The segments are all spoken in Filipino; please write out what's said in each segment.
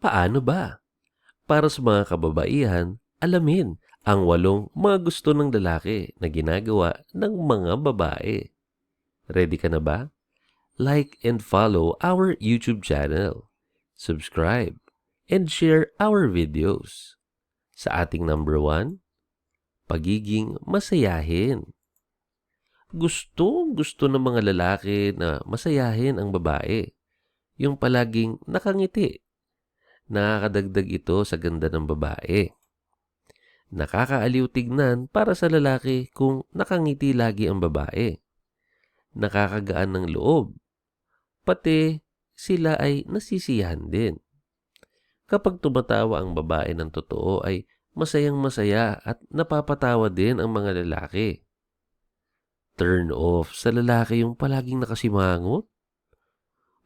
Paano ba? Para sa mga kababaihan, alamin ang 8 mga gusto ng lalaki na ginagawa ng mga babae. Ready ka na ba? Like and follow our YouTube channel. Subscribe and share our videos. Sa ating number 1, pagiging masayahin. Gusto ng mga lalaki na masayahin ang babae. Yung palaging nakangiti. Nakakadagdag ito sa ganda ng babae. Nakakaaliw tignan para sa lalaki kung nakangiti lagi ang babae. Nakakagaan ng loob. Pati sila ay nasisiyahan din. Kapag tumatawa ang babae ng totoo ay masayang masaya at napapatawa din ang mga lalaki. Turn off sa lalaki yung palaging nakasimangot.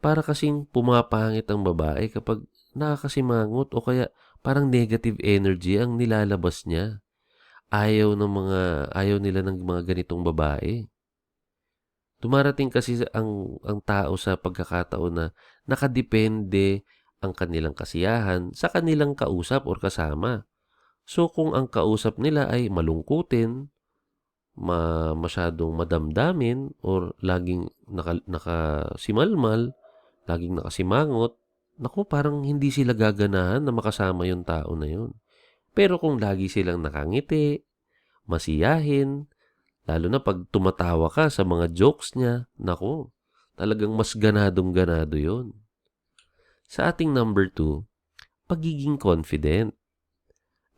Para kasing pumapangit ang babae kapag nakakasimangot o kaya parang negative energy ang nilalabas niya. Ayaw nila ng mga ganitong babae. Dumarating kasi ang tao sa pagkakataon na nakadepende ang kanilang kasiyahan sa kanilang kausap or kasama. So kung ang kausap nila ay malungkutin, masyadong madamdamin or laging nakasimalmal, laging nakasimangot, naku, parang hindi sila gaganahan na makasama yung tao na yun. Pero kung lagi silang nakangiti, masiyahin, lalo na pag tumatawa ka sa mga jokes niya, naku, talagang mas ganadong-ganado yun. Sa ating number 2, pagiging confident.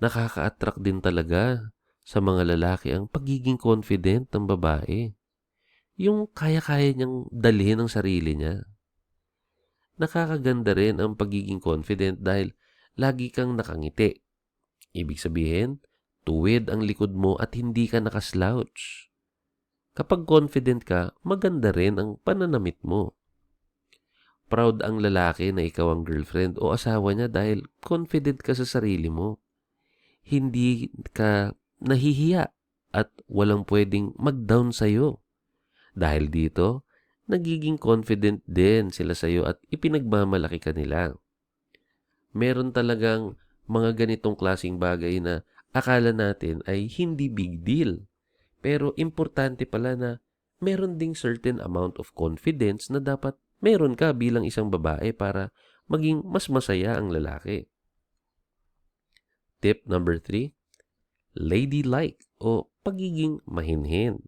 Nakaka-attract din talaga sa mga lalaki ang pagiging confident ng babae. Yung kaya-kaya niyang dalhin ang sarili niya. Nakakaganda rin ang pagiging confident dahil lagi kang nakangiti. Ibig sabihin, tuwid ang likod mo at hindi ka nakaslouch. Kapag confident ka, maganda rin ang pananamit mo. Proud ang lalaki na ikaw ang girlfriend o asawa niya dahil confident ka sa sarili mo. Hindi ka nahihiya at walang pwedeng mag-down sa'yo. Dahil dito, nagiging confident din sila sa'yo at ipinagmamalaki ka nila. Meron talagang mga ganitong klaseng bagay na akala natin ay hindi big deal. Pero importante pala na meron ding certain amount of confidence na dapat meron ka bilang isang babae para maging mas masaya ang lalaki. Tip number 3, ladylike o pagiging mahinhin.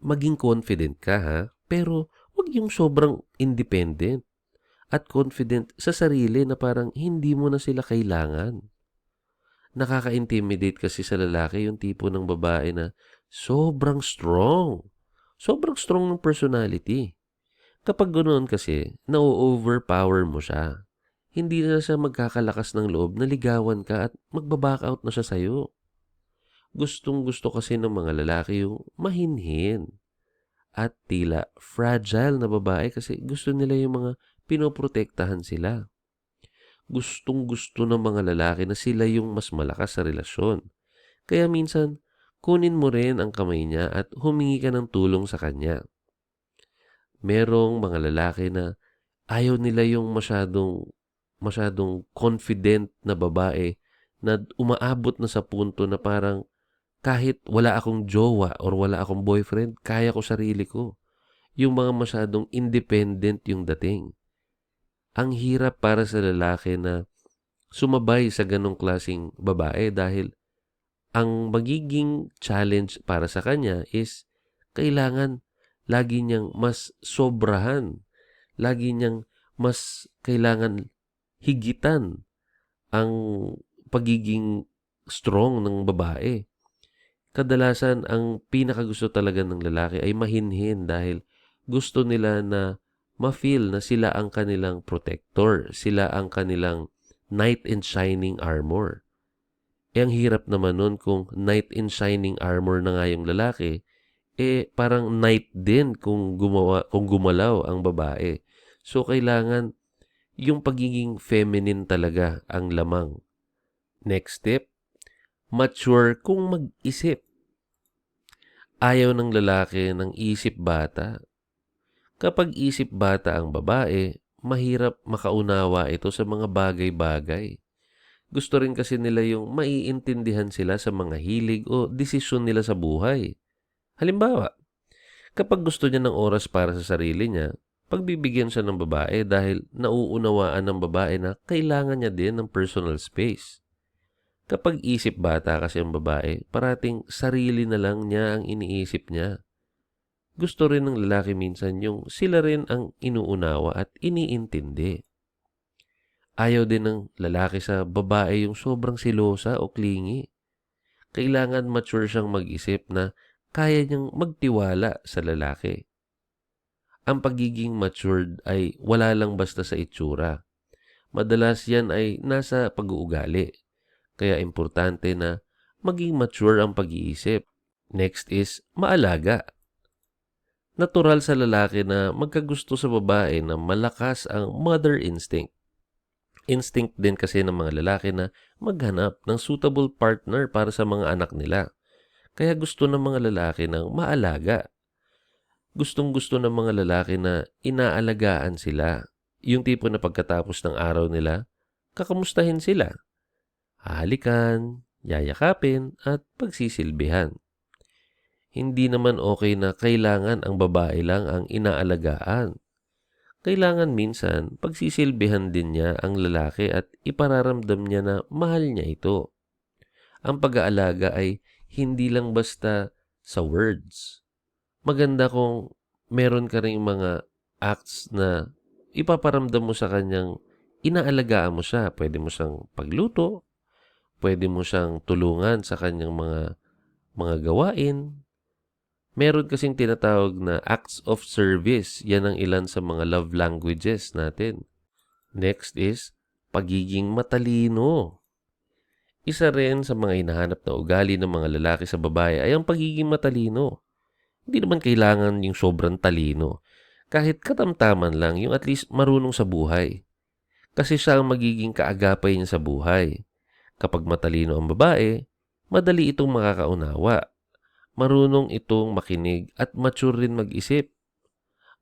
Maging confident ka pero huwag yung sobrang independent at confident sa sarili na parang hindi mo na sila kailangan. Nakaka-intimidate kasi sa lalaki yung tipo ng babae na sobrang strong. Sobrang strong ng personality. Kapag ganoon kasi, na-overpower mo siya. Hindi na siya magkakalakas ng loob na ligawan ka at magbaback out na siya sa'yo. Gustong-gusto kasi ng mga lalaki yung mahinhin at tila fragile na babae kasi gusto nila yung mga pinoprotektahan sila. Gustong-gusto ng mga lalaki na sila yung mas malakas sa relasyon. Kaya minsan, kunin mo rin ang kamay niya at humingi ka ng tulong sa kanya. Merong mga lalaki na ayaw nila yung masyadong confident na babae na umaabot na sa punto na parang kahit wala akong jowa or wala akong boyfriend, kaya ko sarili ko. Yung mga masyadong independent yung dating. Ang hirap para sa lalaki na sumabay sa ganong klaseng babae dahil ang magiging challenge para sa kanya is kailangan lagi niyang mas sobrahan. Lagi niyang mas kailangan higitan ang pagiging strong ng babae. Kadalasan, ang pinakagusto talaga ng lalaki ay mahinhin dahil gusto nila na ma-feel na sila ang kanilang protector, sila ang kanilang knight in shining armor. Ang hirap naman nun kung knight in shining armor na nga yung lalaki, parang knight din kung gumalaw ang babae. So kailangan yung pagiging feminine talaga ang lamang. Next step, mature kung mag-isip. Ayaw ng lalaki ng isip bata. Kapag isip bata ang babae, mahirap makaunawa ito sa mga bagay-bagay. Gusto rin kasi nila yung maiintindihan sila sa mga hilig o desisyon nila sa buhay. Halimbawa, kapag gusto niya ng oras para sa sarili niya, pagbibigyan siya ng babae dahil nauunawaan ng babae na kailangan niya din ng personal space. Kapag isip bata kasi ang babae, parating sarili na lang niya ang iniisip niya. Gusto rin ng lalaki minsan yung sila rin ang inuunawa at iniintindi. Ayaw din ng lalaki sa babae yung sobrang silosa o clingy. Kailangan mature siyang mag-isip na kaya niyang magtiwala sa lalaki. Ang pagiging matured ay wala lang basta sa itsura. Madalas yan ay nasa pag-uugali. Kaya importante na maging mature ang pag-iisip. Next is maalaga. Natural sa lalaki na magkagusto sa babae na malakas ang mother instinct. Instinct din kasi ng mga lalaki na maghanap ng suitable partner para sa mga anak nila. Kaya gusto ng mga lalaki ng maalaga. Gustong-gusto ng mga lalaki na inaalagaan sila. Yung tipo na pagkatapos ng araw nila, kakamustahin sila. Hahalikan, yayakapin, at pagsisilbihan. Hindi naman okay na kailangan ang babae lang ang inaalagaan. Kailangan minsan pagsisilbihan din niya ang lalaki at ipararamdam niya na mahal niya ito. Ang pag-aalaga ay hindi lang basta sa words. Maganda kung meron ka ring mga acts na ipaparamdam mo sa kanyang inaalagaan mo siya. Pwede mo siyang pagluto, pwede mo siyang tulungan sa kanyang mga gawain. Meron kasing tinatawag na acts of service. Yan ang ilan sa mga love languages natin. Next is pagiging matalino. Isa rin sa mga hinahanap na ugali ng mga lalaki sa babae ay ang pagiging matalino. Hindi naman kailangan yung sobrang talino. Kahit katamtaman lang, yung at least marunong sa buhay. Kasi siya ang magiging kaagapay niya sa buhay. Kapag matalino ang babae, madali itong makakaunawa. Marunong itong makinig at mature rin mag-isip.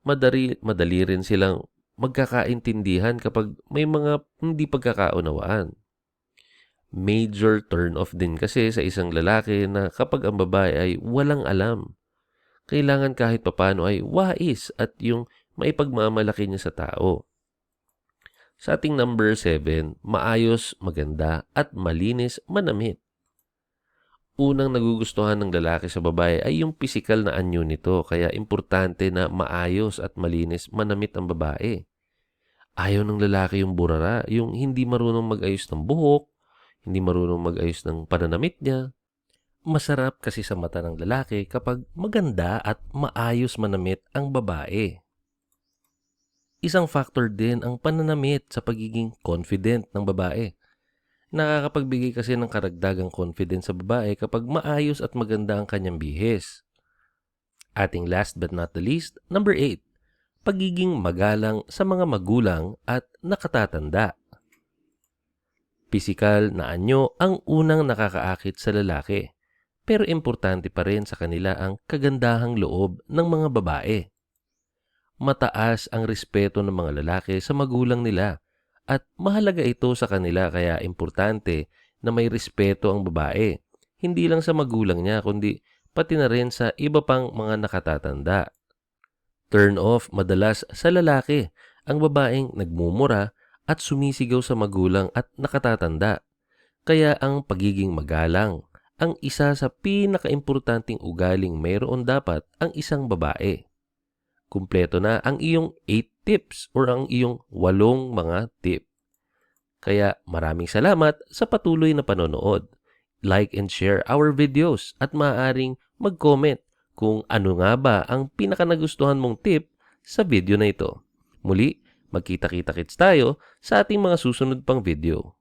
Madali rin silang magkakaintindihan kapag may mga hindi pagkakaunawaan. Major turn-off din kasi sa isang lalaki na kapag ang babae ay walang alam. Kailangan kahit papano ay wais at yung maipagmamalaki niya sa tao. Sa ating number 7, maayos, maganda, at malinis, manamit. Unang nagugustuhan ng lalaki sa babae ay yung pisikal na anyo nito, kaya importante na maayos at malinis, manamit ang babae. Ayaw ng lalaki yung burara, yung hindi marunong mag-ayos ng buhok, hindi marunong mag-ayos ng pananamit niya. Masarap kasi sa mata ng lalaki kapag maganda at maayos manamit ang babae. Isang factor din ang pananamit sa pagiging confident ng babae. Nakakapagbigay kasi ng karagdagang confidence sa babae kapag maayos at maganda ang kanyang bihis. Ating last but not the least, number 8, pagiging magalang sa mga magulang at nakatatanda. Pisikal na anyo ang unang nakakaakit sa lalaki, pero importante pa rin sa kanila ang kagandahang loob ng mga babae. Mataas ang respeto ng mga lalaki sa magulang nila at mahalaga ito sa kanila, kaya importante na may respeto ang babae. Hindi lang sa magulang niya kundi pati na rin sa iba pang mga nakatatanda. Turn off madalas sa lalaki ang babaeng nagmumura at sumisigaw sa magulang at nakatatanda. Kaya ang pagiging magalang ang isa sa pinakaimportanteng ugaling mayroon dapat ang isang babae. Kumpleto na ang iyong 8 tips or ang iyong 8 mga tip. Kaya maraming salamat sa patuloy na panonood. Like and share our videos at maaaring mag-comment kung ano nga ba ang pinakanagustuhan mong tip sa video na ito. Muli, magkita-kita-kits tayo sa ating mga susunod pang video.